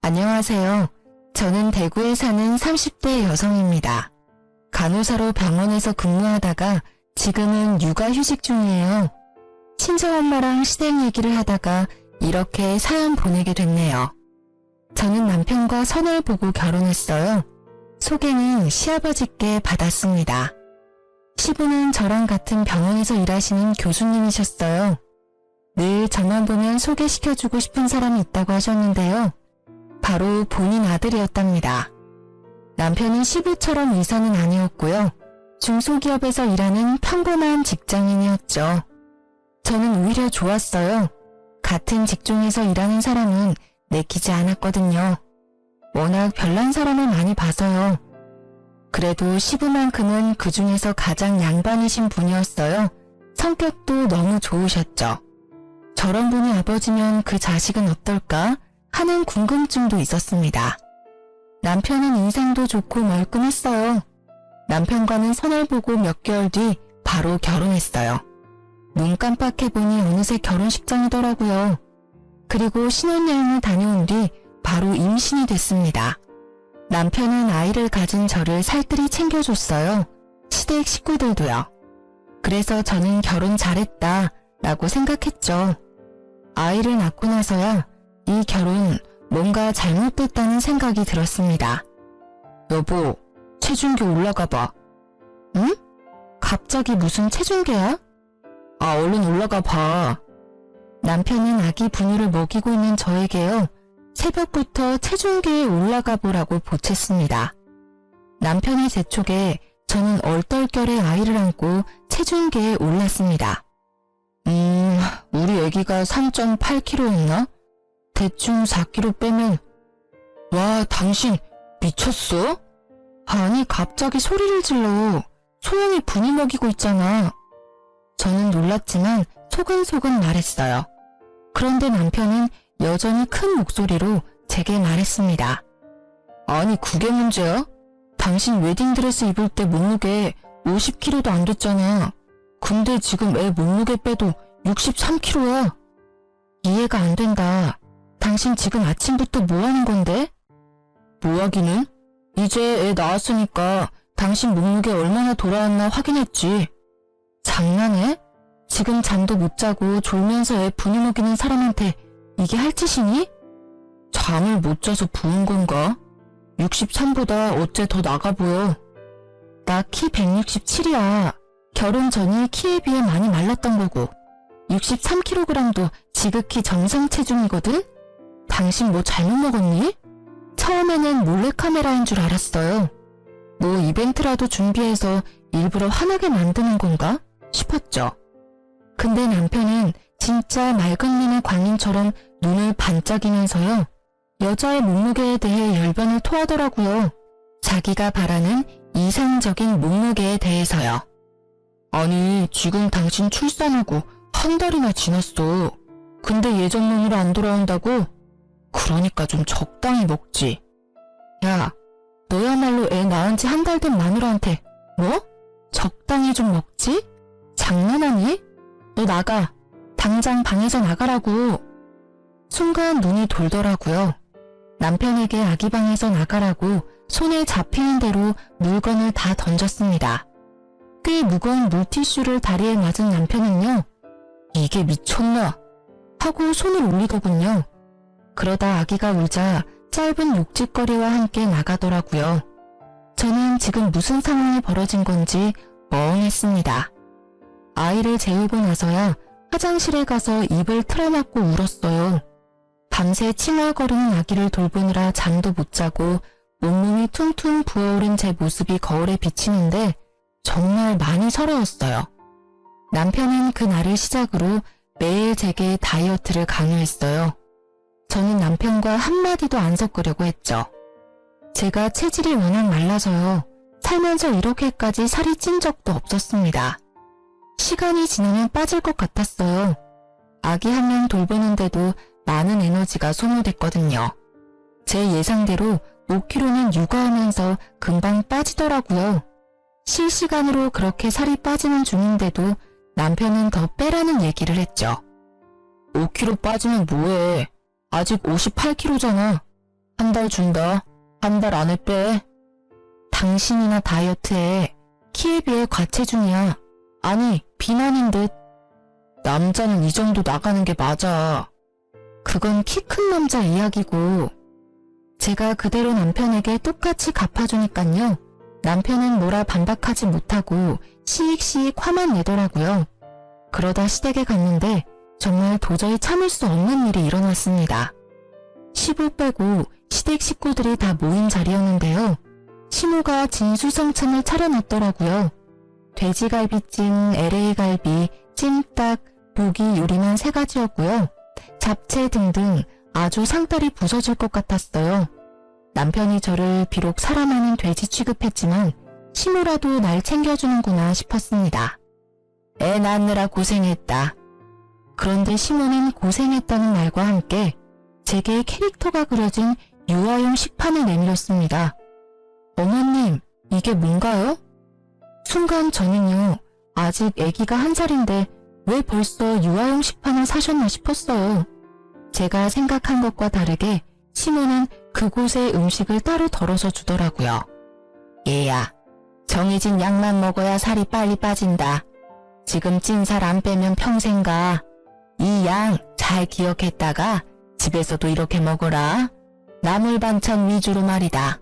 안녕하세요. 저는 대구에 사는 30대 여성입니다. 간호사로 병원에서 근무하다가 지금은 육아휴직 중이에요. 친정엄마랑 시댁 얘기를 하다가 이렇게 사연 보내게 됐네요. 저는 남편과 선을 보고 결혼했어요. 소개는 시아버지께 받았습니다. 시부는 저랑 같은 병원에서 일하시는 교수님이셨어요. 늘 저만 보면 소개시켜주고 싶은 사람이 있다고 하셨는데요. 바로 본인 아들이었답니다. 남편은 시부처럼 의사는 아니었고요. 중소기업에서 일하는 평범한 직장인이었죠. 저는 오히려 좋았어요. 같은 직종에서 일하는 사람은 내키지 않았거든요. 워낙 별난 사람을 많이 봐서요. 그래도 시부만큼은 그 중에서 가장 양반이신 분이었어요. 성격도 너무 좋으셨죠. 저런 분이 아버지면 그 자식은 어떨까 하는 궁금증도 있었습니다. 남편은 인상도 좋고 멀끔했어요. 남편과는 선을 보고 몇 개월 뒤 바로 결혼했어요. 눈 깜빡해보니 어느새 결혼식장이더라고요. 그리고 신혼여행을 다녀온 뒤 바로 임신이 됐습니다. 남편은 아이를 가진 저를 살뜰히 챙겨줬어요. 시댁 식구들도요. 그래서 저는 결혼 잘했다 라고 생각했죠. 아이를 낳고 나서야 이 결혼 뭔가 잘못됐다는 생각이 들었습니다. 여보, 체중계 올라가봐. 응? 갑자기 무슨 체중계야? 아, 얼른 올라가봐. 남편은 아기 분유를 먹이고 있는 저에게요. 새벽부터 체중계에 올라가 보라고 보챘습니다. 남편의 재촉에 저는 얼떨결에 아이를 안고 체중계에 올랐습니다. 우리 아기가 3.8kg였나? 대충 4kg 빼면. 와, 당신 미쳤어? 아니, 갑자기 소리를 질러. 소영이 분유 먹이고 있잖아. 저는 놀랐지만 소근소근 말했어요. 그런데 남편은 여전히 큰 목소리로 제게 말했습니다. 아니, 그게 문제야? 당신 웨딩드레스 입을 때 몸무게 50kg도 안 됐잖아. 근데 지금 애 몸무게 빼도 63kg야. 이해가 안 된다. 당신 지금 아침부터 뭐 하는 건데? 뭐 하기는? 이제 애 낳았으니까 당신 몸무게 얼마나 돌아왔나 확인했지. 장난해? 지금 잠도 못 자고 졸면서 애 분유 먹이는 사람한테 이게 할 짓이니? 잠을 못 자서 부은 건가? 63보다 어째 더 나가 보여. 나 키 167이야. 결혼 전이 키에 비해 많이 말랐던 거고 63kg도 지극히 정상 체중이거든? 당신 뭐 잘못 먹었니? 처음에는 몰래카메라인 줄 알았어요. 뭐 이벤트라도 준비해서 일부러 화나게 만드는 건가 싶었죠. 근데 남편은 진짜 맑은 눈의 광인처럼 눈을 반짝이면서요. 여자의 몸무게에 대해 열변을 토하더라고요. 자기가 바라는 이상적인 몸무게에 대해서요. 아니, 지금 당신 출산하고 한 달이나 지났어. 근데 예전 몸으로 안 돌아온다고? 그러니까 좀 적당히 먹지. 야, 너야말로 애 낳은 지 한 달 된 마누라한테 뭐? 적당히 좀 먹지? 장난하니? 너 나가. 당장 방에서 나가라고. 순간 눈이 돌더라고요. 남편에게 아기 방에서 나가라고 손에 잡히는 대로 물건을 다 던졌습니다. 꽤 무거운 물티슈를 다리에 맞은 남편은요. 이게 미쳤나? 하고 손을 올리더군요. 그러다 아기가 울자 짧은 욕짓거리와 함께 나가더라고요. 저는 지금 무슨 상황이 벌어진 건지 멍했습니다. 아이를 재우고 나서야 화장실에 가서 입을 틀어막고 울었어요. 밤새 칭얼거리는 아기를 돌보느라 잠도 못 자고 온몸이 퉁퉁 부어오른 제 모습이 거울에 비치는데 정말 많이 서러웠어요. 남편은 그날을 시작으로 매일 제게 다이어트를 강요했어요. 저는 남편과 한마디도 안 섞으려고 했죠. 제가 체질이 워낙 말라서요. 살면서 이렇게까지 살이 찐 적도 없었습니다. 시간이 지나면 빠질 것 같았어요. 아기 한 명 돌보는데도 많은 에너지가 소모됐거든요. 제 예상대로 5kg는 육아하면서 금방 빠지더라고요. 실시간으로 그렇게 살이 빠지는 중인데도 남편은 더 빼라는 얘기를 했죠. 5kg 빠지면 뭐해? 아직 58kg잖아. 한 달 준다. 한 달 안에 빼. 당신이나 다이어트해. 키에 비해 과체중이야. 아니, 비만인 듯. 남자는 이 정도 나가는 게 맞아. 그건 키 큰 남자 이야기고. 제가 그대로 남편에게 똑같이 갚아주니깐요. 남편은 뭐라 반박하지 못하고 시익시익 화만 내더라고요. 그러다 시댁에 갔는데 정말 도저히 참을 수 없는 일이 일어났습니다. 시부 빼고 시댁 식구들이 다 모인 자리였는데요. 시모가 진수성찬을 차려놨더라고요. 돼지갈비찜, LA갈비, 찜닭, 고기 요리만 3가지였고요. 잡채 등등 아주 상다리 부서질 것 같았어요. 남편이 저를 비록 사람 아닌 돼지 취급했지만 시모라도 날 챙겨주는구나 싶었습니다. 애 낳느라 고생했다. 그런데 시모는 고생했다는 말과 함께 제게 캐릭터가 그려진 유아용 식판을 내밀었습니다. 어머님, 이게 뭔가요? 순간 저는요, 아직 아기가 1살인데 왜 벌써 유아용 식판을 사셨나 싶었어요. 제가 생각한 것과 다르게 시모는 그곳에 음식을 따로 덜어서 주더라고요. 얘야, 정해진 양만 먹어야 살이 빨리 빠진다. 지금 찐 살 안 빼면 평생 가. 이 양 잘 기억했다가 집에서도 이렇게 먹어라. 나물 반찬 위주로 말이다.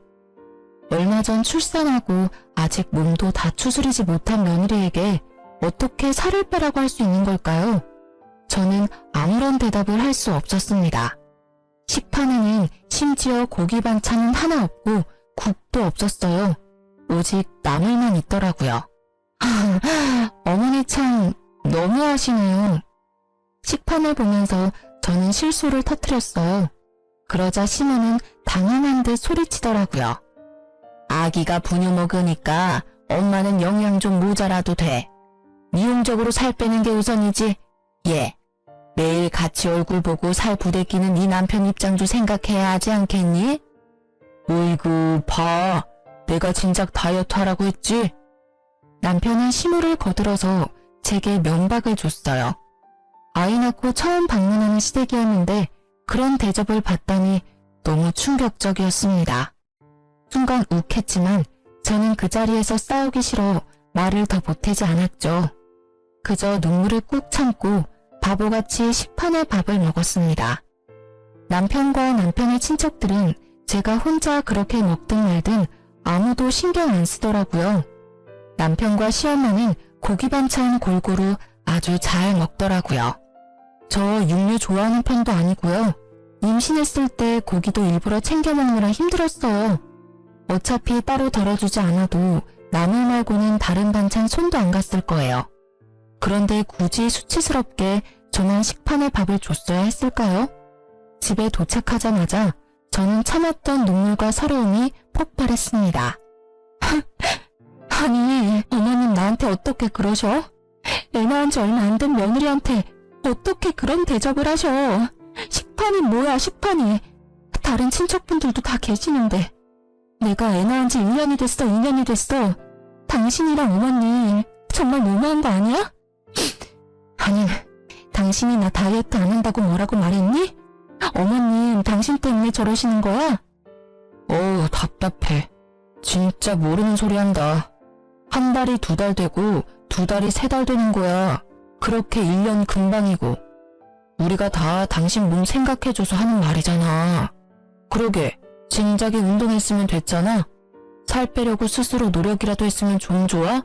얼마 전 출산하고 아직 몸도 다 추스리지 못한 며느리에게 어떻게 살을 빼라고 할 수 있는 걸까요? 저는 아무런 대답을 할 수 없었습니다. 식판에는 심지어 고기 반찬은 하나 없고 국도 없었어요. 오직 나물만 있더라고요. 어머니 참 너무하시네요. 식판을 보면서 저는 실수를 터뜨렸어요. 그러자 시모는 당연한 듯 소리치더라고요. 아기가 분유 먹으니까 엄마는 영양 좀 모자라도 돼. 미용적으로 살 빼는 게 우선이지. 예. 매일 같이 얼굴 보고 살 부대끼는 네 남편 입장도 생각해야 하지 않겠니? 어이구, 봐. 내가 진작 다이어트 하라고 했지? 남편은 시모를 거들어서 제게 면박을 줬어요. 아이 낳고 처음 방문하는 시댁이었는데 그런 대접을 받다니 너무 충격적이었습니다. 순간 욱했지만 저는 그 자리에서 싸우기 싫어 말을 더 보태지 않았죠. 그저 눈물을 꾹 참고 바보같이 식판의 밥을 먹었습니다. 남편과 남편의 친척들은 제가 혼자 그렇게 먹든 말든 아무도 신경 안 쓰더라고요. 남편과 시엄마는 고기 반찬 골고루 아주 잘 먹더라고요. 저 육류 좋아하는 편도 아니고요. 임신했을 때 고기도 일부러 챙겨 먹느라 힘들었어요. 어차피 따로 덜어주지 않아도 나물 말고는 다른 반찬 손도 안 갔을 거예요. 그런데 굳이 수치스럽게 저만 식판에 밥을 줬어야 했을까요? 집에 도착하자마자 저는 참았던 눈물과 서러움이 폭발했습니다. 아니, 어머님 나한테 어떻게 그러셔? 애 낳은 지 얼마 안 된 며느리한테 어떻게 그런 대접을 하셔? 식판이 뭐야, 식판이. 다른 친척분들도 다 계시는데. 내가 애 낳은 지 1년이 됐어, 2년이 됐어. 당신이랑 어머니 정말 너무한 거 아니야? 아니, 당신이 나 다이어트 안 한다고 뭐라고 말했니? 어머님, 당신 때문에 저러시는 거야? 어우, 답답해. 진짜 모르는 소리 한다. 한 달이 2달 되고 2달이 3달 되는 거야. 그렇게 1년 금방이고. 우리가 다 당신 몸 생각해줘서 하는 말이잖아. 그러게, 진작에 운동했으면 됐잖아. 살 빼려고 스스로 노력이라도 했으면 좀 좋아?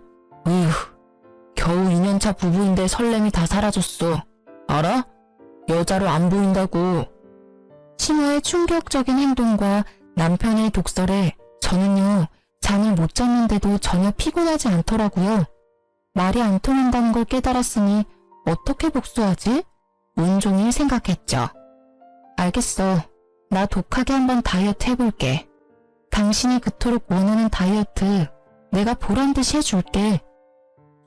겨우 2년차 부부인데 설렘이 다 사라졌어. 알아? 여자로 안 보인다고. 시모의 충격적인 행동과 남편의 독설에 저는요, 잠을 못 잤는데도 전혀 피곤하지 않더라고요. 말이 안 통한다는 걸 깨달았으니 어떻게 복수하지? 온종일 생각했죠. 알겠어. 나 독하게 한번 다이어트 해볼게. 당신이 그토록 원하는 다이어트 내가 보란듯이 해줄게.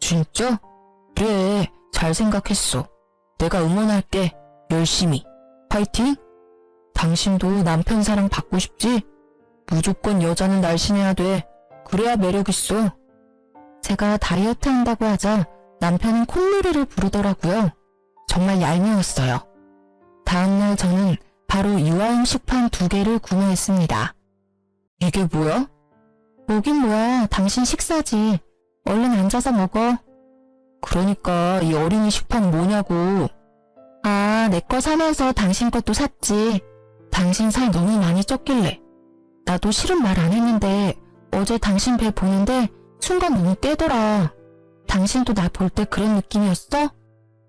진짜? 그래, 잘 생각했어. 내가 응원할게. 열심히. 파이팅! 당신도 남편 사랑 받고 싶지? 무조건 여자는 날씬해야 돼. 그래야 매력 있어. 제가 다이어트 한다고 하자 남편은 콧노래를 부르더라고요. 정말 얄미웠어요. 다음날 저는 바로 유아용 식판 2개를 구매했습니다. 이게 뭐야? 뭐긴 뭐야, 당신 식사지. 얼른 앉아서 먹어. 그러니까 이 어린이 식판 뭐냐고. 아, 내 거 사면서 당신 것도 샀지. 당신 살 너무 많이 쪘길래. 나도 실은 말 안 했는데 어제 당신 배 보는데 순간 너무 떼더라. 당신도 나 볼 때 그런 느낌이었어?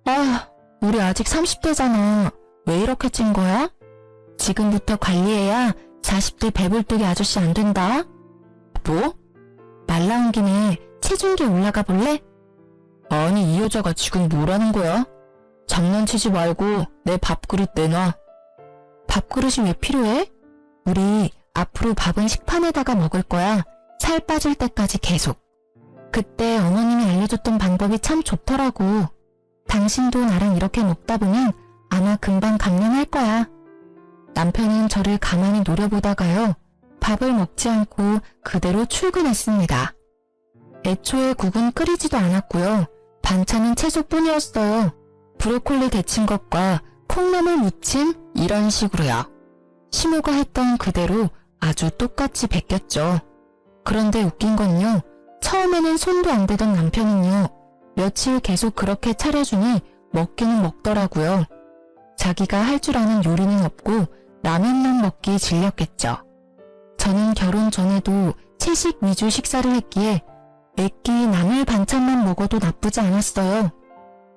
아, 우리 아직 30대잖아. 왜 이렇게 찐 거야? 지금부터 관리해야 40대 배불뚝이 아저씨 안 된다. 뭐? 말 나온 김에 체중계 올라가 볼래? 아니, 이 여자가 지금 뭐라는 거야? 장난치지 말고 내 밥그릇 내놔. 밥그릇이 왜 필요해? 우리 앞으로 밥은 식판에다가 먹을 거야. 살 빠질 때까지 계속. 그때 어머님이 알려줬던 방법이 참 좋더라고. 당신도 나랑 이렇게 먹다 보면 아마 금방 감량할 거야. 남편은 저를 가만히 노려보다가요. 밥을 먹지 않고 그대로 출근했습니다. 애초에 국은 끓이지도 않았고요. 반찬은 채소뿐이었어요. 브로콜리 데친 것과 콩나물 무침 이런 식으로요. 시모가 했던 그대로 아주 똑같이 베꼈죠. 그런데 웃긴 건요. 처음에는 손도 안 대던 남편은요. 며칠 계속 그렇게 차려주니 먹기는 먹더라고요. 자기가 할 줄 아는 요리는 없고 라면만 먹기 질렸겠죠. 저는 결혼 전에도 채식 위주 식사를 했기에 매끼 나물 반찬만 먹어도 나쁘지 않았어요.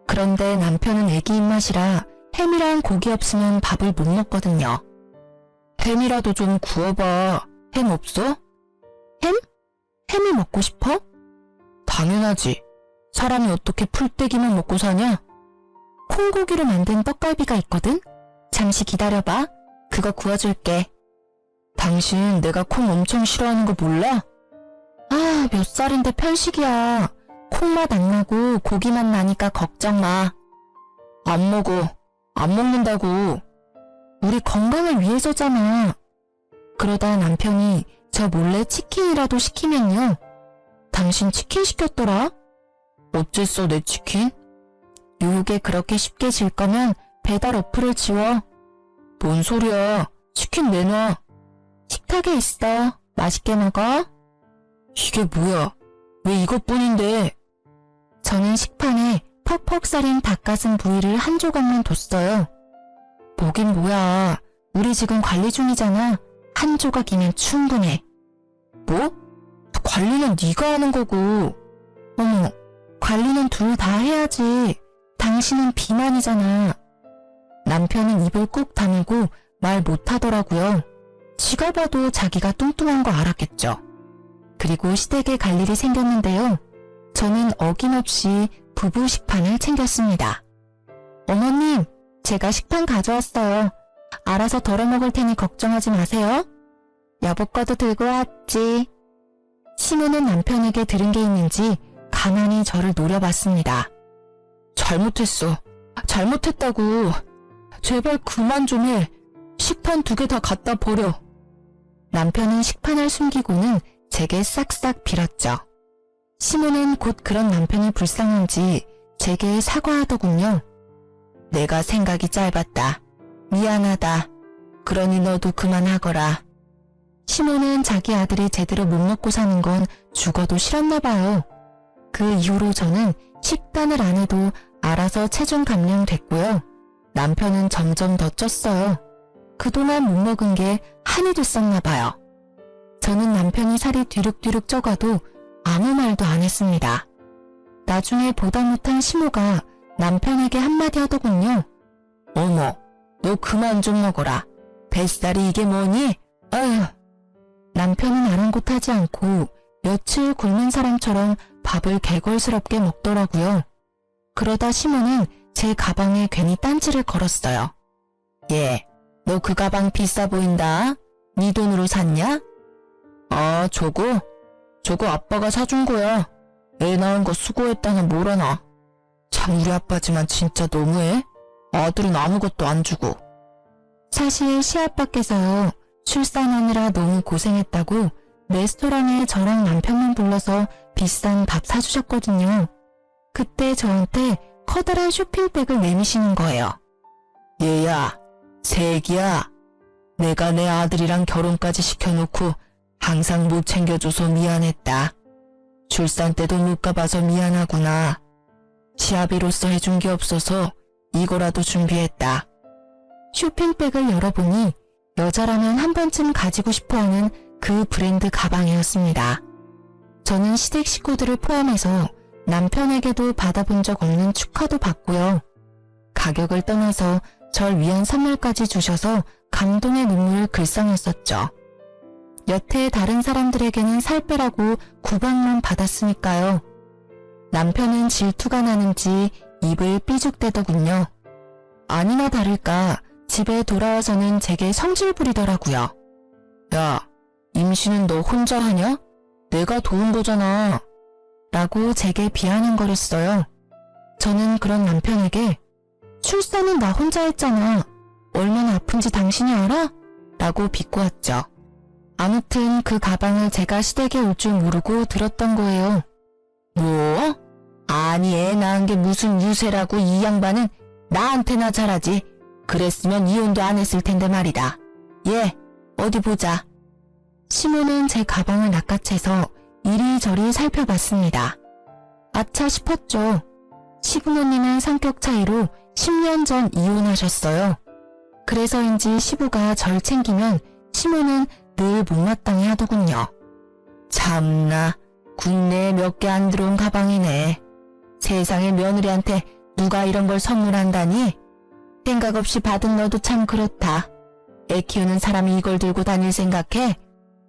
그런데 남편은 애기 입맛이라 햄이랑 고기 없으면 밥을 못 먹거든요. 햄이라도 좀 구워봐. 햄 없어? 햄? 햄이 먹고 싶어? 당연하지. 사람이 어떻게 풀떼기만 먹고 사냐? 콩고기로 만든 떡갈비가 있거든? 잠시 기다려봐. 그거 구워줄게. 당신 내가 콩 엄청 싫어하는 거 몰라? 아, 몇 살인데 편식이야. 콩맛 안 나고 고기맛 나니까 걱정 마. 안 먹어. 안 먹는다고. 우리 건강을 위해서잖아. 그러다 남편이 저 몰래 치킨이라도 시키면요. 당신 치킨 시켰더라? 어쨌어 내 치킨? 유혹에 그렇게 쉽게 질 거면 배달 어플을 지워. 뭔 소리야. 치킨 내놔. 식탁에 있어. 맛있게 먹어. 이게 뭐야. 왜 이것뿐인데. 저는 식판에 퍽퍽 썰인 닭가슴 부위를 한 조각만 뒀어요. 뭐긴 뭐야. 우리 지금 관리 중이잖아. 한 조각이면 충분해. 뭐? 관리는 네가 하는 거고. 어머, 관리는 둘 다 해야지. 당신은 비만이잖아. 남편은 입을 꾹 다물고 말 못하더라고요. 지가 봐도 자기가 뚱뚱한 거 알았겠죠. 그리고 시댁에 갈 일이 생겼는데요. 저는 어김없이 부부 식판을 챙겼습니다. 어머님, 제가 식판 가져왔어요. 알아서 덜어 먹을 테니 걱정하지 마세요. 여보 거도 들고 왔지. 시모는 남편에게 들은 게 있는지 가만히 저를 노려봤습니다. 잘못했어. 잘못했다고. 제발 그만 좀 해. 식판 2개 다 갖다 버려. 남편은 식판을 숨기고는 제게 싹싹 빌었죠. 시모는 곧 그런 남편이 불쌍한지 제게 사과하더군요. 내가 생각이 짧았다. 미안하다. 그러니 너도 그만하거라. 시모는 자기 아들이 제대로 못 먹고 사는 건 죽어도 싫었나 봐요. 그 이후로 저는 식단을 안 해도 알아서 체중 감량됐고요. 남편은 점점 더 쪘어요. 그동안 못 먹은 게 한이 됐었나 봐요. 저는 남편이 살이 뒤룩뒤룩 쪄가도 아무 말도 안 했습니다. 나중에 보다 못한 시모가 남편에게 한마디 하더군요. 어머, 너 그만 좀 먹어라. 뱃살이 이게 뭐니? 아휴. 남편은 아랑곳하지 않고 며칠 굶는 사람처럼 밥을 개걸스럽게 먹더라고요. 그러다 시모는 제 가방에 괜히 딴지를 걸었어요. 얘, 너 그 가방 비싸 보인다. 네 돈으로 샀냐? 아, 저거 아빠가 사준 거야. 애 낳은 거 수고했다나 뭐라나. 참 우리 아빠지만 진짜 너무해. 아들은 아무것도 안 주고. 사실 시아빠께서요. 출산하느라 너무 고생했다고 레스토랑에 저랑 남편만 불러서 비싼 밥 사주셨거든요. 그때 저한테 커다란 쇼핑백을 내미시는 거예요. 얘야, 새 애기야. 내가 내 아들이랑 결혼까지 시켜놓고 항상 못 챙겨줘서 미안했다. 출산 때도 못 가봐서 미안하구나. 시아비로서 해준 게 없어서 이거라도 준비했다. 쇼핑백을 열어보니 여자라면 한 번쯤 가지고 싶어하는 그 브랜드 가방이었습니다. 저는 시댁 식구들을 포함해서 남편에게도 받아본 적 없는 축하도 받고요. 가격을 떠나서 절 위한 선물까지 주셔서 감동의 눈물을 글썽였었죠. 여태 다른 사람들에게는 살 빼라고 구박만 받았으니까요. 남편은 질투가 나는지 입을 삐죽대더군요. 아니나 다를까 집에 돌아와서는 제게 성질 부리더라고요. 야, 임신은 너 혼자 하냐? 내가 도운 거잖아. 라고 제게 비아냥거렸어요. 저는 그런 남편에게 출산은 나 혼자 했잖아. 얼마나 아픈지 당신이 알아? 라고 비꼬았죠. 아무튼 그 가방을 제가 시댁에 올 줄 모르고 들었던 거예요. 뭐? 아니 애 낳은 게 무슨 유세라고 이 양반은 나한테나 잘하지. 그랬으면 이혼도 안 했을 텐데 말이다. 예, 어디 보자. 시모는 제 가방을 낚아채서 이리저리 살펴봤습니다. 아차 싶었죠. 시부모님은 성격 차이로 10년 전 이혼하셨어요. 그래서인지 시부가 절 챙기면 시모는 늘 못마땅해 하더군요. 참나, 국내에 몇 개 안 들어온 가방이네. 세상에 며느리한테 누가 이런 걸 선물한다니? 생각 없이 받은 너도 참 그렇다. 애 키우는 사람이 이걸 들고 다닐 생각해?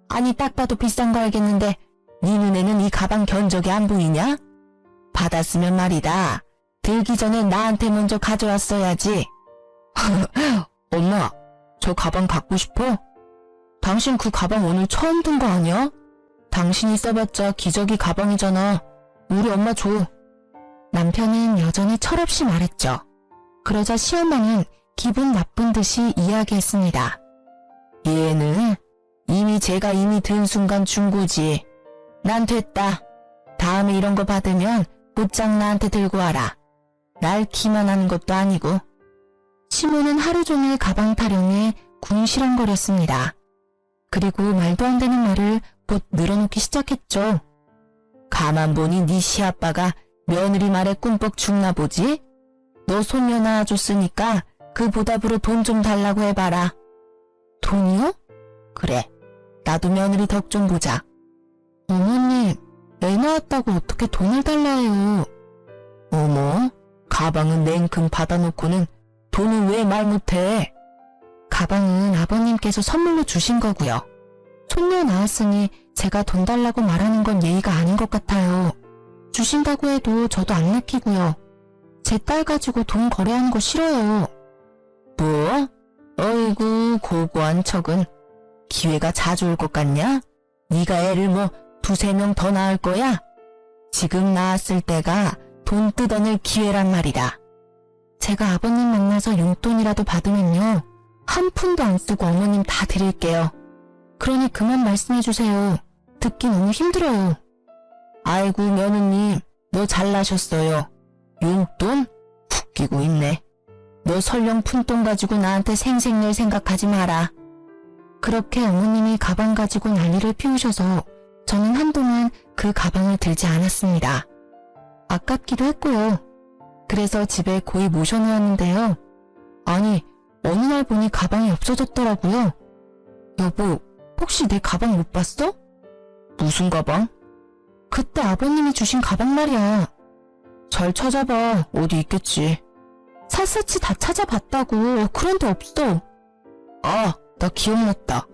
아니 딱 봐도 비싼 거 알겠는데 네 눈에는 이 가방 견적이 안 보이냐? 받았으면 말이다. 들기 전에 나한테 먼저 가져왔어야지. 엄마, 저 가방 갖고 싶어? 당신 그 가방 오늘 처음 든 거 아니야? 당신이 써봤자 기저귀 가방이잖아. 우리 엄마 줘. 남편은 여전히 철없이 말했죠. 그러자 시엄마는 기분 나쁜 듯이 이야기했습니다. 얘는 이미 제가 든 순간 준 거지. 난 됐다. 다음에 이런 거 받으면 곧장 나한테 들고 와라. 날 기만하는 것도 아니고. 시모는 하루 종일 가방 타령에 궁시렁거렸습니다. 그리고 말도 안 되는 말을 곧 늘어놓기 시작했죠. 가만 보니 네 시아빠가 며느리 말에 꿈뻑 죽나 보지? 너 손녀 낳아줬으니까 그 보답으로 돈 좀 달라고 해봐라. 돈이요? 그래, 나도 며느리 덕 좀 보자. 어머님, 애 낳았다고 어떻게 돈을 달라 해요? 어머, 가방은 냉큼 받아놓고는 돈은 왜 말 못해? 가방은 아버님께서 선물로 주신 거고요. 손녀 낳았으니 제가 돈 달라고 말하는 건 예의가 아닌 것 같아요. 주신다고 해도 저도 안 내키고요. 제 딸 가지고 돈 거래하는 거 싫어요. 뭐? 어이구 고고한 척은. 기회가 자주 올 것 같냐? 네가 애를 뭐 두세 명 더 낳을 거야? 지금 낳았을 때가 돈 뜯어낼 기회란 말이다. 제가 아버님 만나서 용돈이라도 받으면요. 한 푼도 안 쓰고 어머님 다 드릴게요. 그러니 그만 말씀해주세요. 듣기 너무 힘들어요. 아이고 며느님, 너 잘나셨어요. 용돈? 웃기고 있네. 너 설령 푼돈 가지고 나한테 생색낼 생각하지 마라. 그렇게 어머님이 가방 가지고 난리를 피우셔서 저는 한동안 그 가방을 들지 않았습니다. 아깝기도 했고요. 그래서 집에 고이 모셔놓았는데요. 아니, 어느 날 보니 가방이 없어졌더라고요. 여보, 혹시 내 가방 못 봤어? 무슨 가방? 그때 아버님이 주신 가방 말이야. 잘 찾아봐. 어디 있겠지. 샅샅이 다 찾아봤다고. 그런데 없어. 아, 나 기억났다.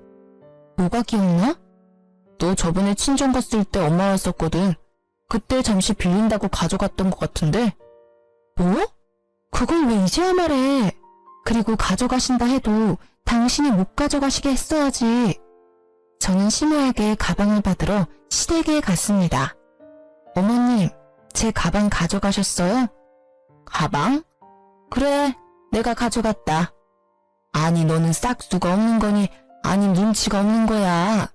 뭐가 기억나? 너 저번에 친정 갔을 때 엄마 왔었거든. 그때 잠시 빌린다고 가져갔던 것 같은데. 뭐? 그걸 왜 이제야 말해. 그리고 가져가신다 해도 당신이 못 가져가시게 했어야지. 저는 시모에게 가방을 받으러 시댁에 갔습니다. 어머님, 제 가방 가져가셨어요? 가방? 그래, 내가 가져갔다. 아니 너는 싹수가 없는 거니 아니 눈치가 없는 거야.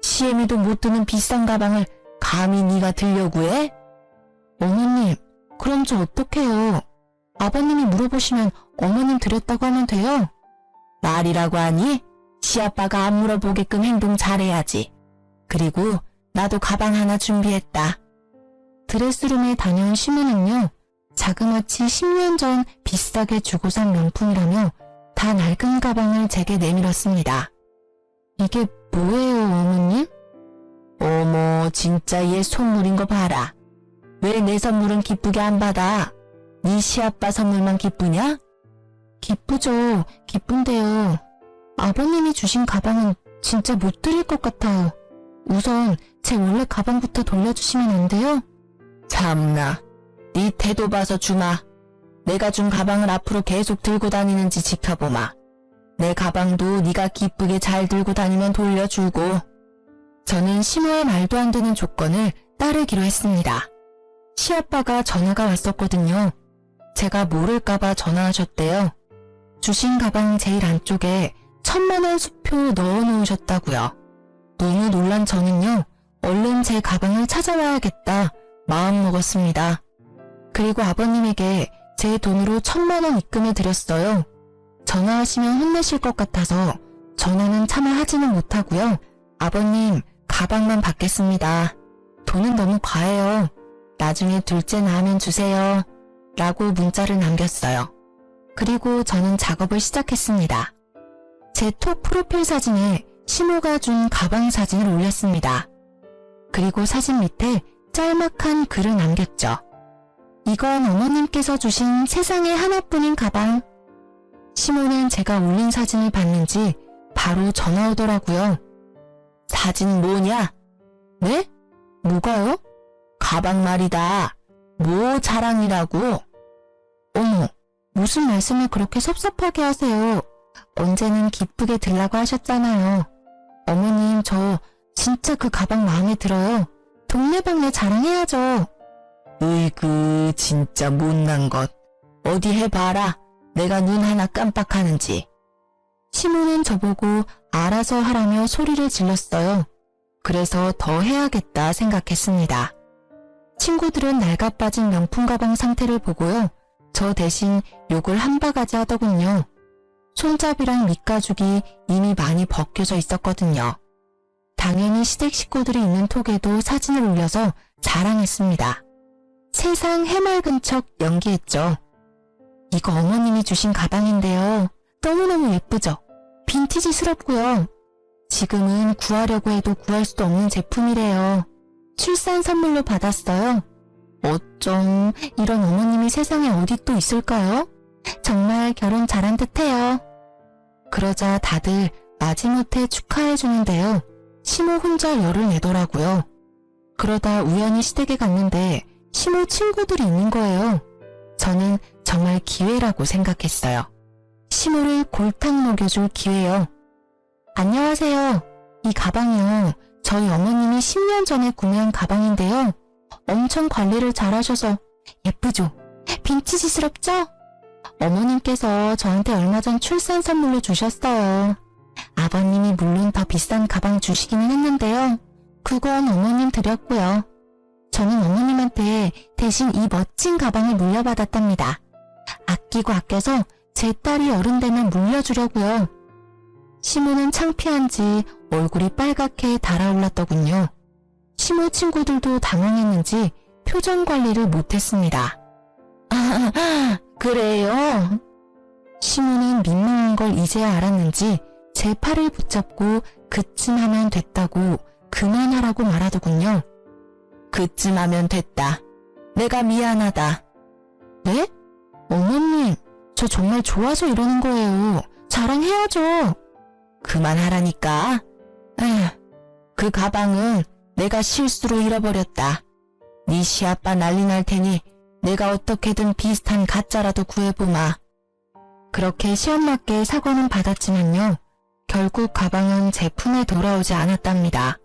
시애미도 못 드는 비싼 가방을 감히 네가 들려고 해? 어머님, 그럼 저 어떡해요? 아버님이 물어보시면 어머님 드렸다고 하면 돼요? 말이라고 하니? 시아빠가 안 물어보게끔 행동 잘해야지. 그리고 나도 가방 하나 준비했다. 드레스룸에 다녀온 시모는요, 자그마치 10년 전 비싸게 주고 산 명품이라며 다 낡은 가방을 제게 내밀었습니다. 이게 뭐예요, 어머님? 어머, 진짜 얘 선물인 거 봐라. 왜 내 선물은 기쁘게 안 받아? 네 시아빠 선물만 기쁘냐? 기쁘죠. 기쁜데요. 아버님이 주신 가방은 진짜 못 드릴 것 같아요. 우선 제 원래 가방부터 돌려주시면 안 돼요? 참나, 네 태도 봐서 주마. 내가 준 가방을 앞으로 계속 들고 다니는지 지켜보마. 내 가방도 네가 기쁘게 잘 들고 다니면 돌려주고. 저는 시모의 말도 안 되는 조건을 따르기로 했습니다. 시아빠가 전화가 왔었거든요. 제가 모를까봐 전화하셨대요. 주신 가방 제일 안쪽에 1,000만 원 수표 넣어놓으셨다고요. 너무 놀란 저는요, 얼른 제 가방을 찾아와야겠다 마음먹었습니다. 그리고 아버님에게 제 돈으로 1,000만 원 입금해 드렸어요. 전화하시면 혼내실 것 같아서 전화는 차마 하지는 못하고요. 아버님, 가방만 받겠습니다. 돈은 너무 과해요. 나중에 둘째 낳으면 주세요. 라고 문자를 남겼어요. 그리고 저는 작업을 시작했습니다. 제 톡 프로필 사진에 시모가 준 가방 사진을 올렸습니다. 그리고 사진 밑에 짤막한 글을 남겼죠. 이건 어머님께서 주신 세상에 하나뿐인 가방. 시모는 제가 올린 사진을 봤는지 바로 전화 오더라고요. 사진 뭐냐? 네? 뭐가요? 가방 말이다. 뭐 자랑이라고? 어머, 무슨 말씀을 그렇게 섭섭하게 하세요. 언제는 기쁘게 들라고 하셨잖아요. 어머님, 저 진짜 그 가방 마음에 들어요. 동네방네 자랑해야죠. 으이그, 진짜 못난 것. 어디 해봐라. 내가 눈 하나 깜빡하는지. 시모는 저보고 알아서 하라며 소리를 질렀어요. 그래서 더 해야겠다 생각했습니다. 친구들은 낡아빠진 명품 가방 상태를 보고요. 저 대신 욕을 한 바가지 하더군요. 손잡이랑 밑가죽이 이미 많이 벗겨져 있었거든요. 당연히 시댁 식구들이 있는 톡에도 사진을 올려서 자랑했습니다. 세상 해맑은 척 연기했죠. 이거 어머님이 주신 가방인데요. 너무너무 예쁘죠? 빈티지스럽고요. 지금은 구하려고 해도 구할 수도 없는 제품이래요. 출산 선물로 받았어요. 어쩜 이런 어머님이 세상에 어디 또 있을까요? 정말 결혼 잘한 듯해요. 그러자 다들 마지못해 축하해주는데요. 시모 혼자 열을 내더라고요. 그러다 우연히 시댁에 갔는데 시모 친구들이 있는 거예요. 저는 정말 기회라고 생각했어요. 시모를 골탕 먹여줄 기회요. 안녕하세요. 이 가방이요. 저희 어머님이 10년 전에 구매한 가방인데요. 엄청 관리를 잘하셔서 예쁘죠? 빈티지스럽죠? 어머님께서 저한테 얼마 전 출산 선물로 주셨어요. 아버님이 물론 더 비싼 가방 주시기는 했는데요. 그건 어머님 드렸고요. 저는 어머님한테 대신 이 멋진 가방을 물려받았답니다. 아끼고 아껴서 제 딸이 어른 되면 물려주려고요. 시모는 창피한지 얼굴이 빨갛게 달아올랐더군요. 시모 친구들도 당황했는지 표정 관리를 못했습니다. 아, 그래요? 시모는 민망한 걸 이제야 알았는지 제 팔을 붙잡고 그쯤 하면 됐다고 그만하라고 말하더군요. 그쯤 하면 됐다. 내가 미안하다. 네? 어머님, 저 정말 좋아서 이러는 거예요. 자랑해야죠. 그만하라니까. 에휴, 그 가방은 내가 실수로 잃어버렸다. 네 시아빠 난리 날 테니 내가 어떻게든 비슷한 가짜라도 구해보마. 그렇게 시엄마께 사과는 받았지만요. 결국 가방은 제 품에 돌아오지 않았답니다.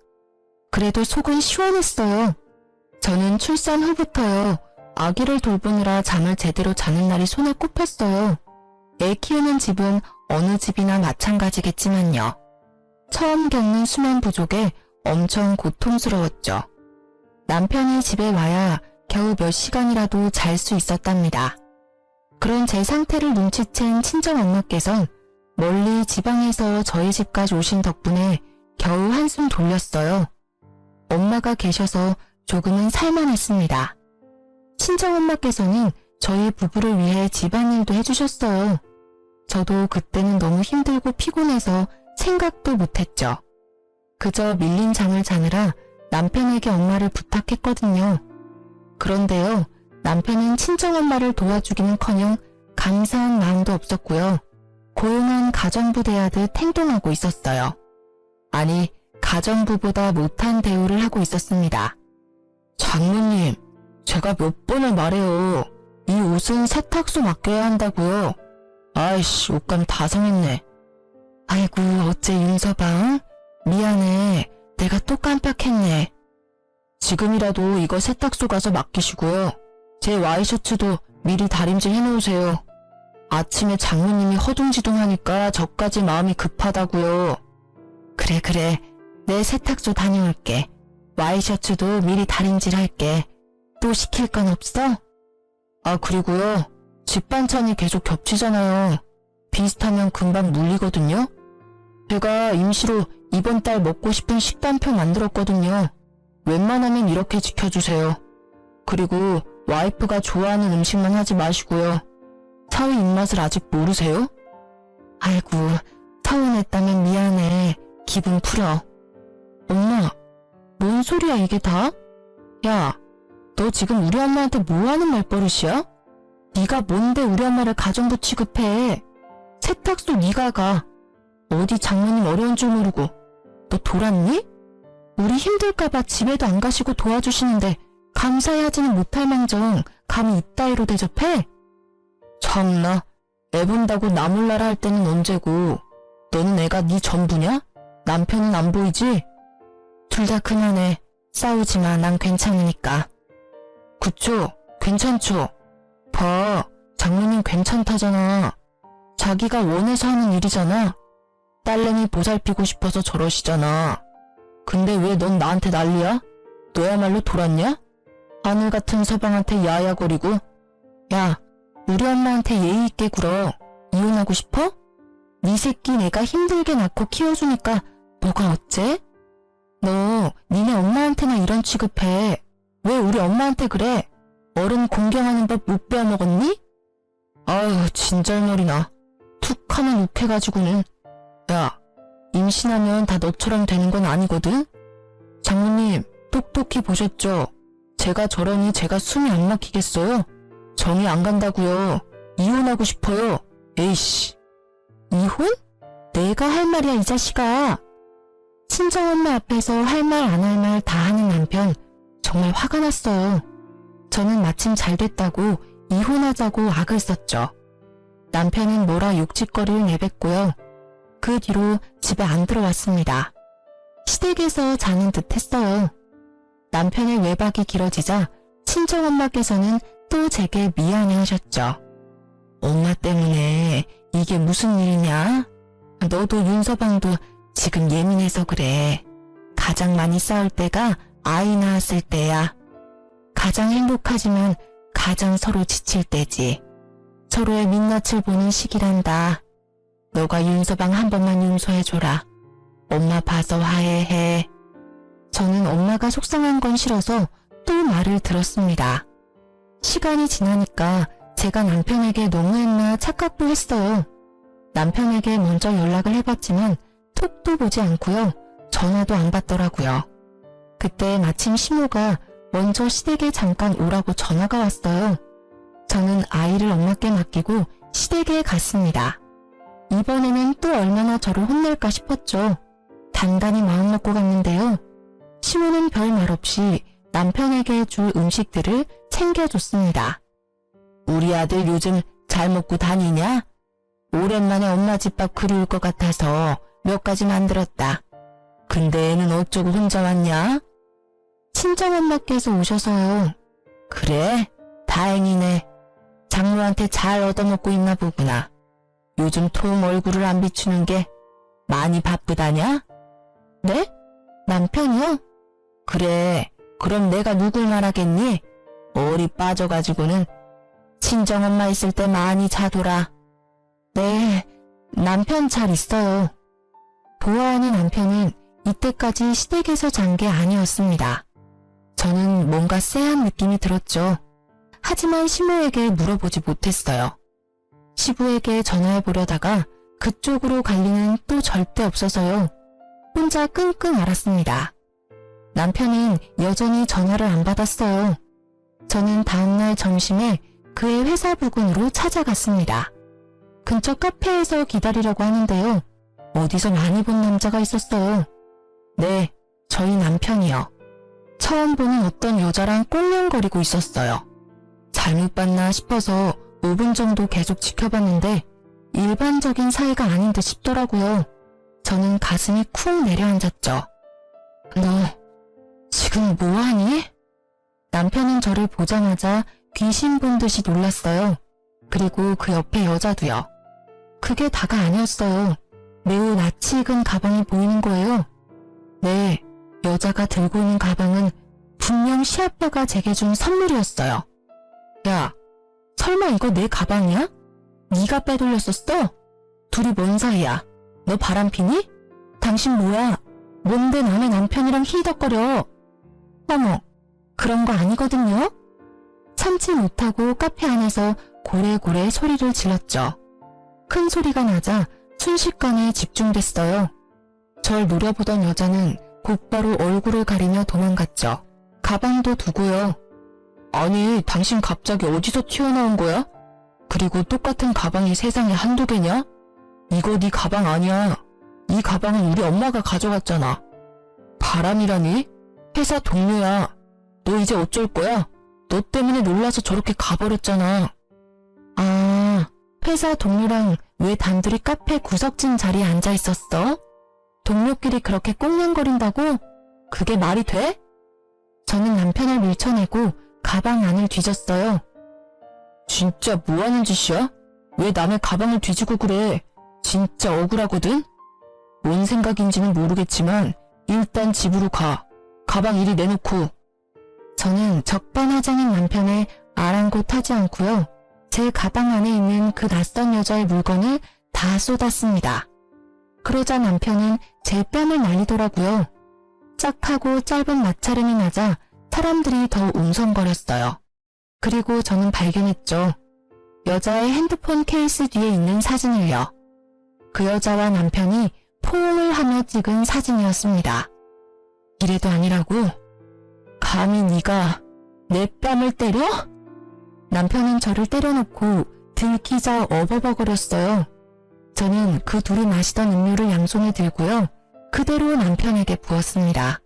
그래도 속은 시원했어요. 저는 출산 후부터요. 아기를 돌보느라 잠을 제대로 자는 날이 손에 꼽혔어요. 애 키우는 집은 어느 집이나 마찬가지겠지만요. 처음 겪는 수면 부족에 엄청 고통스러웠죠. 남편이 집에 와야 겨우 몇 시간이라도 잘 수 있었답니다. 그런 제 상태를 눈치챈 친정엄마께선 멀리 지방에서 저희 집까지 오신 덕분에 겨우 한숨 돌렸어요. 엄마가 계셔서 조금은 살만했습니다. 친정엄마께서는 저희 부부를 위해 집안일도 해주셨어요. 저도 그때는 너무 힘들고 피곤해서 생각도 못했죠. 그저 밀린 잠을 자느라 남편에게 엄마를 부탁했거든요. 그런데요, 남편은 친정엄마를 도와주기는커녕 감사한 마음도 없었고요. 고용한 가정부 대하듯 행동하고 있었어요. 아니, 가정부보다 못한 대우를 하고 있었습니다. 장모님, 제가 몇 번을 말해요. 이 옷은 세탁소 맡겨야 한다고요. 아이씨, 옷감 다 상했네. 아이고, 어째 윤서방? 미안해. 내가 또 깜빡했네. 지금이라도 이거 세탁소 가서 맡기시고요. 제 와이셔츠도 미리 다림질 해놓으세요. 아침에 장모님이 허둥지둥하니까 저까지 마음이 급하다고요. 그래. 내 세탁소 다녀올게. 와이셔츠도 미리 다림질 할게. 또 시킬 건 없어? 아, 그리고요. 집 반찬이 계속 겹치잖아요. 비슷하면 금방 물리거든요. 제가 임시로 이번 달 먹고 싶은 식단표 만들었거든요. 웬만하면 이렇게 지켜주세요. 그리고 와이프가 좋아하는 음식만 하지 마시고요. 사위 입맛을 아직 모르세요? 아이고, 서운했다면 미안해. 기분 풀어. 엄마, 뭔 소리야 이게 다? 야, 너 지금 우리 엄마한테 뭐하는 말버릇이야? 네가 뭔데 우리 엄마를 가정부 취급해. 세탁소 네가 가. 어디 장모님 어려운 줄 모르고. 너 돌았니? 우리 힘들까봐 집에도 안 가시고 도와주시는데 감사해하지는 못할 망정 감히 이따위로 대접해? 참나, 애 본다고 나 몰라라 할 때는 언제고. 너는 애가 네 전부냐? 남편은 안 보이지? 둘 다 그만해. 싸우지마. 난 괜찮으니까. 그쵸? 괜찮죠? 봐, 장모님 괜찮다잖아. 자기가 원해서 하는 일이잖아. 딸내미 보살피고 싶어서 저러시잖아. 근데 왜 넌 나한테 난리야? 너야말로 돌았냐? 하늘 같은 서방한테 야야거리고. 야, 우리 엄마한테 예의 있게 굴어. 이혼하고 싶어? 네 새끼 내가 힘들게 낳고 키워주니까 뭐가 어째? 너 니네 엄마한테나 이런 취급해. 왜 우리 엄마한테 그래? 어른 공경하는 법 못 배워먹었니? 아유, 진절머리나. 툭 하면 욱해가지고는. 야, 임신하면 다 너처럼 되는 건 아니거든? 장모님, 똑똑히 보셨죠? 제가 저러니 제가 숨이 안 막히겠어요? 정이 안 간다고요. 이혼하고 싶어요. 에이씨. 이혼? 내가 할 말이야 이 자식아. 친정엄마 앞에서 할 말 안 할 말 다 하는 남편. 정말 화가 났어요. 저는 마침 잘 됐다고 이혼하자고 악을 썼죠. 남편은 뭐라 욕짓거리를 내뱉고요. 그 뒤로 집에 안 들어왔습니다. 시댁에서 자는 듯 했어요. 남편의 외박이 길어지자 친정엄마께서는 또 제게 미안해 하셨죠. 엄마 때문에 이게 무슨 일이냐? 너도 윤서방도 지금 예민해서 그래. 가장 많이 싸울 때가 아이 낳았을 때야. 가장 행복하지만 가장 서로 지칠 때지. 서로의 민낯을 보는 시기란다. 너가 윤서방 한 번만 용서해줘라. 엄마 봐서 화해해. 저는 엄마가 속상한 건 싫어서 또 말을 들었습니다. 시간이 지나니까 제가 남편에게 너무했나 착각도 했어요. 남편에게 먼저 연락을 해봤지만 톡도 보지 않고요. 전화도 안 받더라고요. 그때 마침 시모가 먼저 시댁에 잠깐 오라고 전화가 왔어요. 저는 아이를 엄마께 맡기고 시댁에 갔습니다. 이번에는 또 얼마나 저를 혼낼까 싶었죠. 단단히 마음먹고 갔는데요. 시모는 별 말 없이 남편에게 줄 음식들을 챙겨줬습니다. 우리 아들 요즘 잘 먹고 다니냐? 오랜만에 엄마 집밥 그리울 것 같아서 몇 가지 만들었다. 근데 애는 어쩌고 혼자 왔냐? 친정엄마께서 오셔서요. 그래? 다행이네. 장모한테 잘 얻어먹고 있나 보구나. 요즘 통 얼굴을 안 비추는 게 많이 바쁘다냐? 네? 남편이요? 그래, 그럼 내가 누굴 말하겠니? 얼이 빠져가지고는 친정엄마 있을 때 많이 자더라. 네, 남편 잘 있어요. 보아하니 남편은 이때까지 시댁에서 잔 게 아니었습니다. 저는 뭔가 쎄한 느낌이 들었죠. 하지만 시모에게 물어보지 못했어요. 시부에게 전화해보려다가 그쪽으로 갈 리는 또 절대 없어서요. 혼자 끙끙 앓았습니다. 남편은 여전히 전화를 안 받았어요. 저는 다음날 점심에 그의 회사 부근으로 찾아갔습니다. 근처 카페에서 기다리려고 하는데요. 어디서 많이 본 남자가 있었어요. 네, 저희 남편이요. 처음 보는 어떤 여자랑 꼴렁거리고 있었어요. 잘못 봤나 싶어서 5분 정도 계속 지켜봤는데 일반적인 사이가 아닌 듯 싶더라고요. 저는 가슴이 쿵 내려앉았죠. 너 지금 뭐하니? 남편은 저를 보자마자 귀신 본 듯이 놀랐어요. 그리고 그 옆에 여자도요. 그게 다가 아니었어요. 매우 낯이 익은 가방이 보이는 거예요. 네, 여자가 들고 있는 가방은 분명 시아빠가 제게 준 선물이었어요. 야, 설마 이거 내 가방이야? 네가 빼돌렸었어? 둘이 뭔 사이야? 너 바람피니? 당신 뭐야? 뭔데 남의 남편이랑 히덕거려? 어머, 그런 거 아니거든요? 참지 못하고 카페 안에서 고래고래 소리를 질렀죠. 큰 소리가 나자 순식간에 집중됐어요. 절 노려보던 여자는 곧바로 얼굴을 가리며 도망갔죠. 가방도 두고요. 아니, 당신 갑자기 어디서 튀어나온 거야? 그리고 똑같은 가방이 세상에 한두 개냐? 이거 네 가방 아니야. 이 가방은 우리 엄마가 가져갔잖아. 바람이라니? 회사 동료야. 너 이제 어쩔 거야? 너 때문에 놀라서 저렇게 가버렸잖아. 아, 회사 동료랑 왜 단둘이 카페 구석진 자리에 앉아 있었어? 동료끼리 그렇게 꽁냥거린다고? 그게 말이 돼? 저는 남편을 밀쳐내고 가방 안을 뒤졌어요. 진짜 뭐하는 짓이야? 왜 남의 가방을 뒤지고 그래? 진짜 억울하거든? 뭔 생각인지는 모르겠지만 일단 집으로 가. 가방 이리 내놓고. 저는 적반하장인 남편의 아랑곳하지 않고요. 제 가방 안에 있는 그 낯선 여자의 물건을 다 쏟았습니다. 그러자 남편은 제 뺨을 날리더라고요. 짝하고 짧은 마찰음이 나자 사람들이 더 웅성거렸어요. 그리고 저는 발견했죠. 여자의 핸드폰 케이스 뒤에 있는 사진을요. 그 여자와 남편이 포옹을 하며 찍은 사진이었습니다. 이래도 아니라고? 감히 네가 내 뺨을 때려? 남편은 저를 때려놓고 들키자 어버버거렸어요. 저는 그 둘이 마시던 음료를 양손에 들고요. 그대로 남편에게 부었습니다.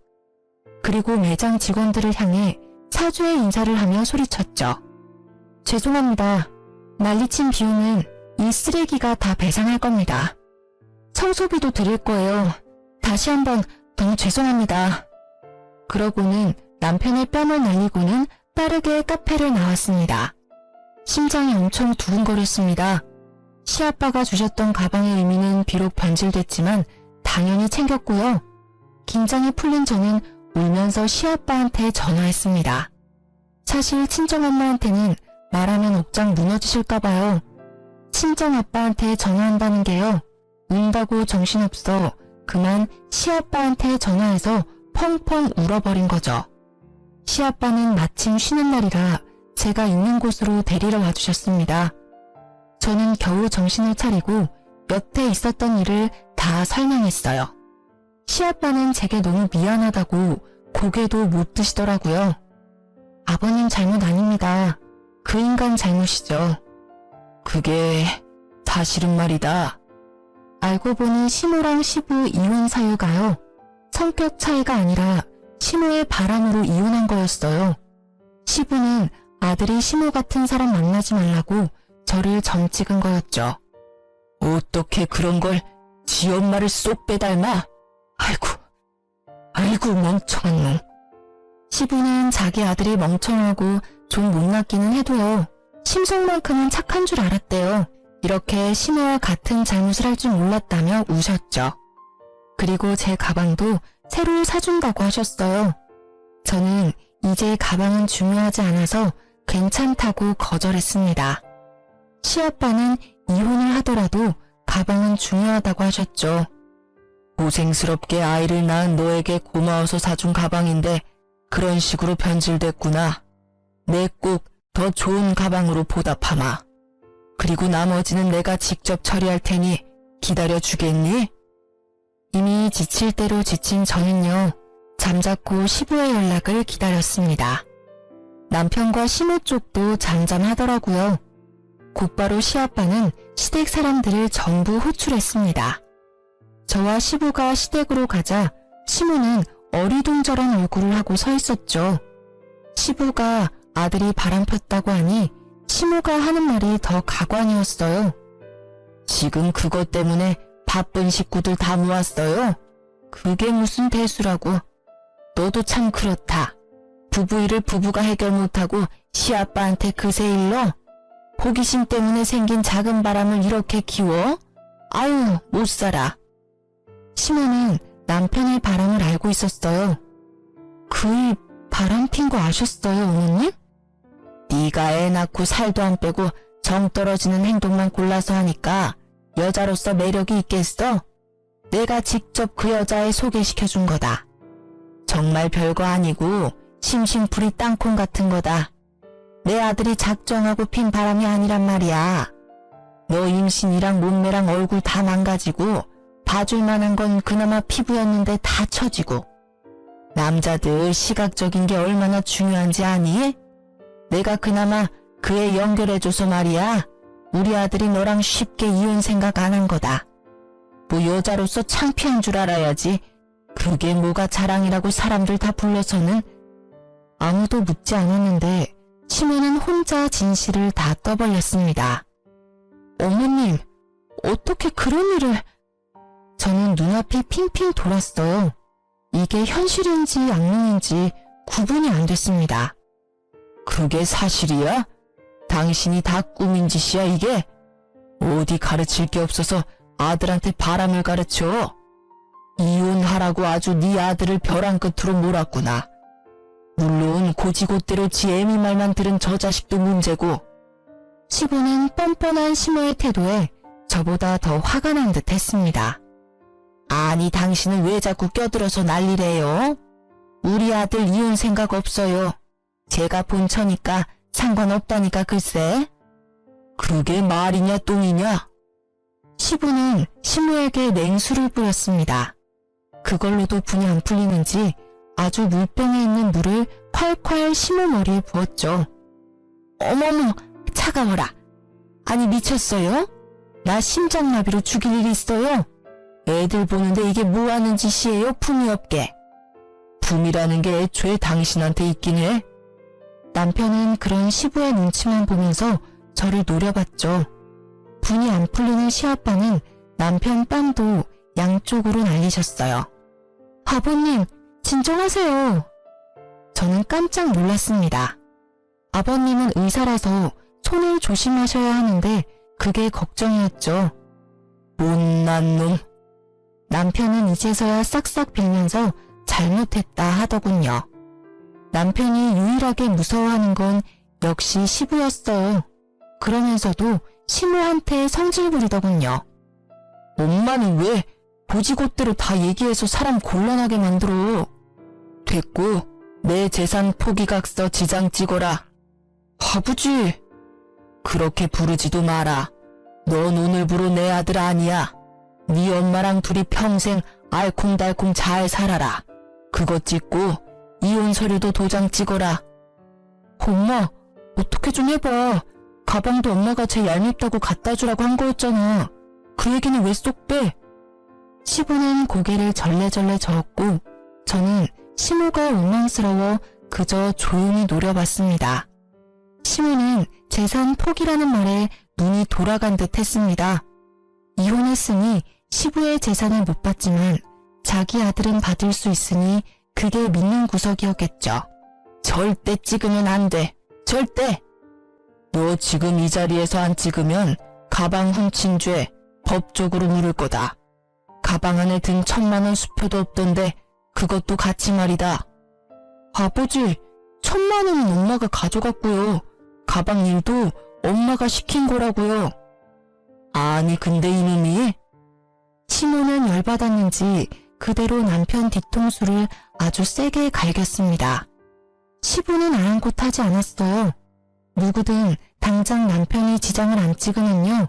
그리고 매장 직원들을 향해 사죄의 인사를 하며 소리쳤죠. 죄송합니다. 난리친 비용은 이 쓰레기가 다 배상할 겁니다. 청소비도 드릴 거예요. 다시 한번 너무 죄송합니다. 그러고는 남편의 뺨을 날리고는 빠르게 카페를 나왔습니다. 심장이 엄청 두근거렸습니다. 시아빠가 주셨던 가방의 의미는 비록 변질됐지만 당연히 챙겼고요. 긴장이 풀린 저는 울면서 시아빠한테 전화했습니다. 사실 친정엄마한테는 말하면 옥장 무너지실까봐요. 친정아빠한테 전화한다는 게요. 운다고 정신없어 그만 시아빠한테 전화해서 펑펑 울어버린 거죠. 시아빠는 마침 쉬는 날이라 제가 있는 곳으로 데리러 와주셨습니다. 저는 겨우 정신을 차리고 여태 있었던 일을 다 설명했어요. 시아빠는 제게 너무 미안하다고 고개도 못 드시더라고요. 아버님 잘못 아닙니다. 그 인간 잘못이죠. 그게 사실은 말이다. 알고 보니 시모랑 시부 이혼 사유가요. 성격 차이가 아니라 시모의 바람으로 이혼한 거였어요. 시부는 아들이 시모 같은 사람 만나지 말라고 저를 점 찍은 거였죠. 어떻게 그런 걸 지 엄마를 쏙 빼닮아? 아이고 멍청한 놈. 시부는 자기 아들이 멍청하고 좀 못났기는 해도요. 심성만큼은 착한 줄 알았대요. 이렇게 시모와 같은 잘못을 할 줄 몰랐다며 우셨죠. 그리고 제 가방도 새로 사준다고 하셨어요. 저는 이제 가방은 중요하지 않아서 괜찮다고 거절했습니다. 시아빠는 이혼을 하더라도 가방은 중요하다고 하셨죠. 고생스럽게 아이를 낳은 너에게 고마워서 사준 가방인데 그런 식으로 변질됐구나. 내 꼭 더 좋은 가방으로 보답하마. 그리고 나머지는 내가 직접 처리할 테니 기다려주겠니? 이미 지칠 대로 지친 저는요, 잠자코 시부의 연락을 기다렸습니다. 남편과 시모 쪽도 잠잠하더라고요. 곧바로 시아빠는 시댁 사람들을 전부 호출했습니다. 저와 시부가 시댁으로 가자 시모는 어리둥절한 얼굴을 하고 서 있었죠. 시부가 아들이 바람 폈다고 하니 시모가 하는 말이 더 가관이었어요. 지금 그것 때문에 바쁜 식구들 다 모았어요. 그게 무슨 대수라고. 너도 참 그렇다. 부부 일을 부부가 해결 못하고 시아빠한테 그새 일러? 호기심 때문에 생긴 작은 바람을 이렇게 키워? 아유, 못 살아. 시모는 남편의 바람을 알고 있었어요. 그 일 바람 핀 거 아셨어요, 어머님? 네가 애 낳고 살도 안 빼고 정 떨어지는 행동만 골라서 하니까 여자로서 매력이 있겠어? 내가 직접 그 여자애 소개시켜준 거다. 정말 별거 아니고 심심풀이 땅콩 같은 거다. 내 아들이 작정하고 핀 바람이 아니란 말이야. 너 임신이랑 몸매랑 얼굴 다 망가지고 봐줄 만한 건 그나마 피부였는데 다 처지고. 남자들 시각적인 게 얼마나 중요한지 아니? 내가 그나마 그 애 연결해줘서 말이야. 우리 아들이 너랑 쉽게 이혼 생각 안 한 거다. 뭐 여자로서 창피한 줄 알아야지. 그게 뭐가 자랑이라고 사람들 다 불러서는. 아무도 묻지 않았는데 시모는 혼자 진실을 다 떠벌렸습니다. 어머님, 어떻게 그런 일을... 저는 눈앞이 핑핑 돌았어요. 이게 현실인지 악몽인지 구분이 안 됐습니다. 그게 사실이야? 당신이 다 꾸민 짓이야 이게? 어디 가르칠 게 없어서 아들한테 바람을 가르쳐? 이혼하라고 아주 네 아들을 벼랑 끝으로 몰았구나. 물론 고지고대로 지 애미 말만 들은 저 자식도 문제고. 시부는 뻔뻔한 시모의 태도에 저보다 더 화가 난 듯 했습니다. 아니 당신은 왜 자꾸 껴들어서 난리래요? 우리 아들 이혼 생각 없어요. 제가 본처니까 상관없다니까 글쎄. 그게 말이냐 똥이냐? 시부는 시모에게 냉수를 뿌렸습니다. 그걸로도 분이 안 풀리는지 아주 물병에 있는 물을 콸콸 시모 머리에 부었죠. 어머머, 차가워라. 아니 미쳤어요? 나 심장마비로 죽일 일 있어요? 애들 보는데 이게 뭐 하는 짓이에요, 품이 없게. 품이라는 게 애초에 당신한테 있긴 해. 남편은 그런 시부의 눈치만 보면서 저를 노려봤죠. 분이 안 풀리는 시아빠는 남편 뺨도 양쪽으로 날리셨어요. 아버님, 진정하세요. 저는 깜짝 놀랐습니다. 아버님은 의사라서 손을 조심하셔야 하는데 그게 걱정이었죠. 못난 놈. 남편은 이제서야 싹싹 빌면서 잘못했다 하더군요. 남편이 유일하게 무서워하는 건 역시 시부였어요. 그러면서도 시모한테 성질 부리더군요. 엄마는 왜 고지곳대로 다 얘기해서 사람 곤란하게 만들어. 됐고 내 재산 포기각서 지장 찍어라. 아버지. 그렇게 부르지도 마라. 넌 오늘부로 내 아들 아니야. 네 엄마랑 둘이 평생 알콩달콩 잘 살아라. 그거 찍고 이혼 서류도 도장 찍어라. 엄마, 어떻게 좀 해봐. 가방도 엄마가 제 얄밉다고 갖다 주라고 한 거였잖아. 그 얘기는 왜 쏙 빼? 시부는 고개를 절레절레 저었고 저는 시모가 원망스러워 그저 조용히 노려봤습니다. 시모는 재산 포기라는 말에 눈이 돌아간 듯 했습니다. 이혼했으니 시부의 재산을 못 받지만 자기 아들은 받을 수 있으니 그게 믿는 구석이었겠죠. 절대 찍으면 안 돼. 절대. 너 지금 이 자리에서 안 찍으면 가방 훔친 죄 법적으로 물을 거다. 가방 안에 든 1,000만 원 수표도 없던데 그것도 같이 말이다. 아버지, 1,000만 원은 엄마가 가져갔고요. 가방 일도 엄마가 시킨 거라고요. 아니 근데 이놈이? 시모는 열받았는지 그대로 남편 뒤통수를 아주 세게 갈겼습니다. 시부는 아랑곳하지 않았어요. 누구든 당장 남편이 지장을 안 찍으면요.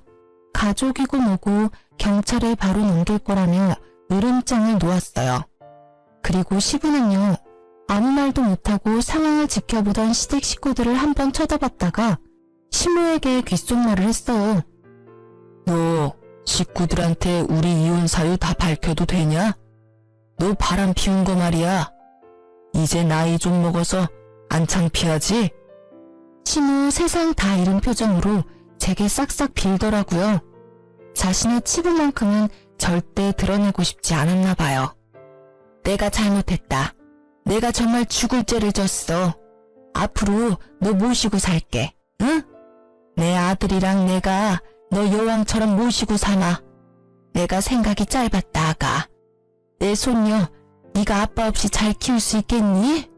가족이고 뭐고 경찰에 바로 넘길 거라며 으름장을 놓았어요. 그리고 시부는요. 아무 말도 못하고 상황을 지켜보던 시댁 식구들을 한번 쳐다봤다가 시모에게 귓속말을 했어요. 너 식구들한테 우리 이혼 사유 다 밝혀도 되냐? 너 바람 피운 거 말이야. 이제 나이 좀 먹어서 안 창피하지? 시모 세상 다 잃은 표정으로 제게 싹싹 빌더라고요. 자신의 치부만큼은 절대 드러내고 싶지 않았나 봐요. 내가 잘못했다. 내가 정말 죽을 죄를 졌어. 앞으로 너 모시고 살게. 응? 내 아들이랑 내가 너 여왕처럼 모시고 사나. 내가 생각이 짧았다 아가. 내 손녀 네가 아빠 없이 잘 키울 수 있겠니?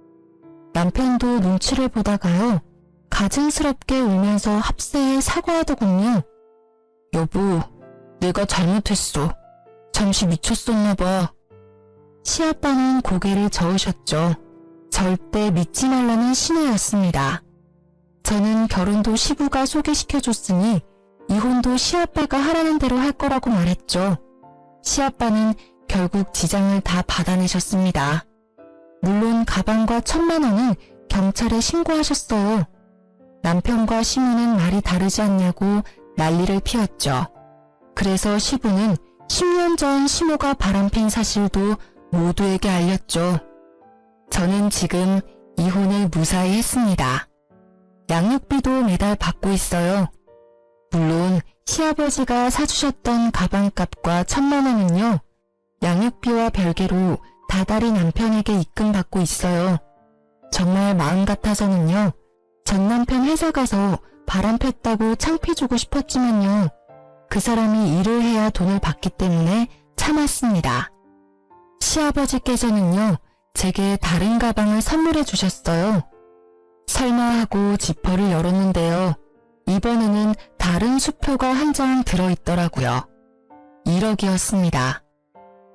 남편도 눈치를 보다가요. 가증스럽게 울면서 합세에 사과하더군요. 여보, 내가 잘못했어. 잠시 미쳤었나 봐. 시아빠는 고개를 저으셨죠. 절대 믿지 말라는 신호였습니다. 저는 결혼도 시부가 소개시켜줬으니 이혼도 시아빠가 하라는 대로 할 거라고 말했죠. 시아빠는 결국 지장을 다 받아내셨습니다. 물론 가방과 1,000만 원은 경찰에 신고하셨어요. 남편과 시부는 말이 다르지 않냐고 난리를 피웠죠. 그래서 시부는 10년 전 시모가 바람핀 사실도 모두에게 알렸죠. 저는 지금 이혼을 무사히 했습니다. 양육비도 매달 받고 있어요. 물론 시아버지가 사주셨던 가방값과 1,000만 원은요. 양육비와 별개로 다달이 남편에게 입금받고 있어요. 정말 마음 같아서는요. 전 남편 회사 가서 바람 폈다고 창피 주고 싶었지만요. 그 사람이 일을 해야 돈을 받기 때문에 참았습니다. 시아버지께서는요. 제게 다른 가방을 선물해 주셨어요. 설마 하고 지퍼를 열었는데요. 이번에는 다른 수표가 한 장 들어있더라고요. 1억이었습니다.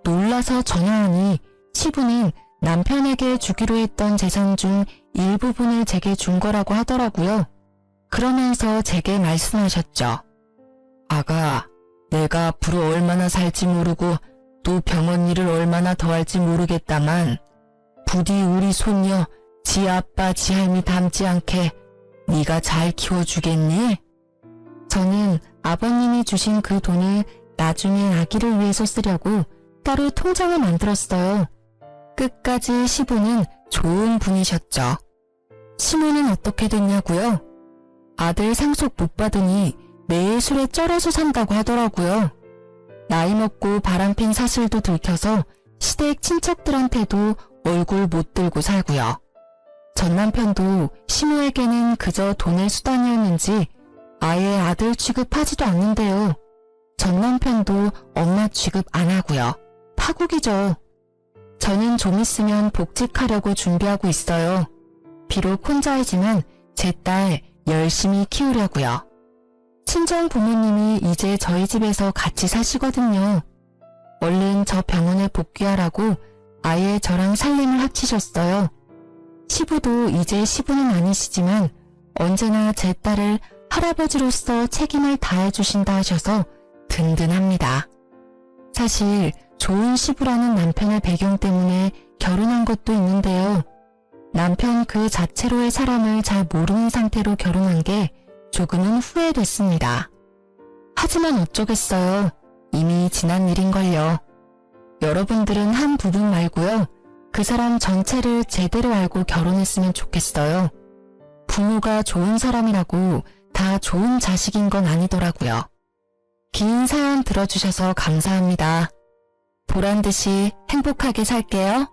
놀라서 전화하니 시부는 남편에게 주기로 했던 재산 중 일부분을 제게 준 거라고 하더라고요. 그러면서 제게 말씀하셨죠. 아가, 내가 앞으로 얼마나 살지 모르고 또 병원 일을 얼마나 더 할지 모르겠다만 부디 우리 손녀 지 아빠 지 할미 닮지 않게 네가 잘 키워주겠니? 저는 아버님이 주신 그 돈을 나중에 아기를 위해서 쓰려고 따로 통장을 만들었어요. 끝까지 시부는 좋은 분이셨죠. 시모는 어떻게 됐냐고요? 아들 상속 못 받으니 매일 술에 쩔어서 산다고 하더라고요. 나이 먹고 바람핀 사실도 들켜서 시댁 친척들한테도 얼굴 못 들고 살고요. 전 남편도 시모에게는 그저 돈의 수단이었는지 아예 아들 취급하지도 않는데요. 전 남편도 엄마 취급 안 하고요. 파국이죠. 저는 좀 있으면 복직하려고 준비하고 있어요. 비록 혼자이지만 제 딸 열심히 키우려고요. 친정 부모님이 이제 저희 집에서 같이 사시거든요. 얼른 저 병원에 복귀하라고 아예 저랑 살림을 합치셨어요. 시부도 이제 시부는 아니시지만 언제나 제 딸을 할아버지로서 책임을 다해주신다 하셔서 든든합니다. 사실 좋은 시부라는 남편의 배경 때문에 결혼한 것도 있는데요. 남편 그 자체로의 사람을 잘 모르는 상태로 결혼한 게 조금은 후회됐습니다. 하지만 어쩌겠어요. 이미 지난 일인걸요. 여러분들은 한 부분 말고요. 그 사람 전체를 제대로 알고 결혼했으면 좋겠어요. 부모가 좋은 사람이라고 다 좋은 자식인 건 아니더라고요. 긴 사연 들어주셔서 감사합니다. 보란듯이 행복하게 살게요.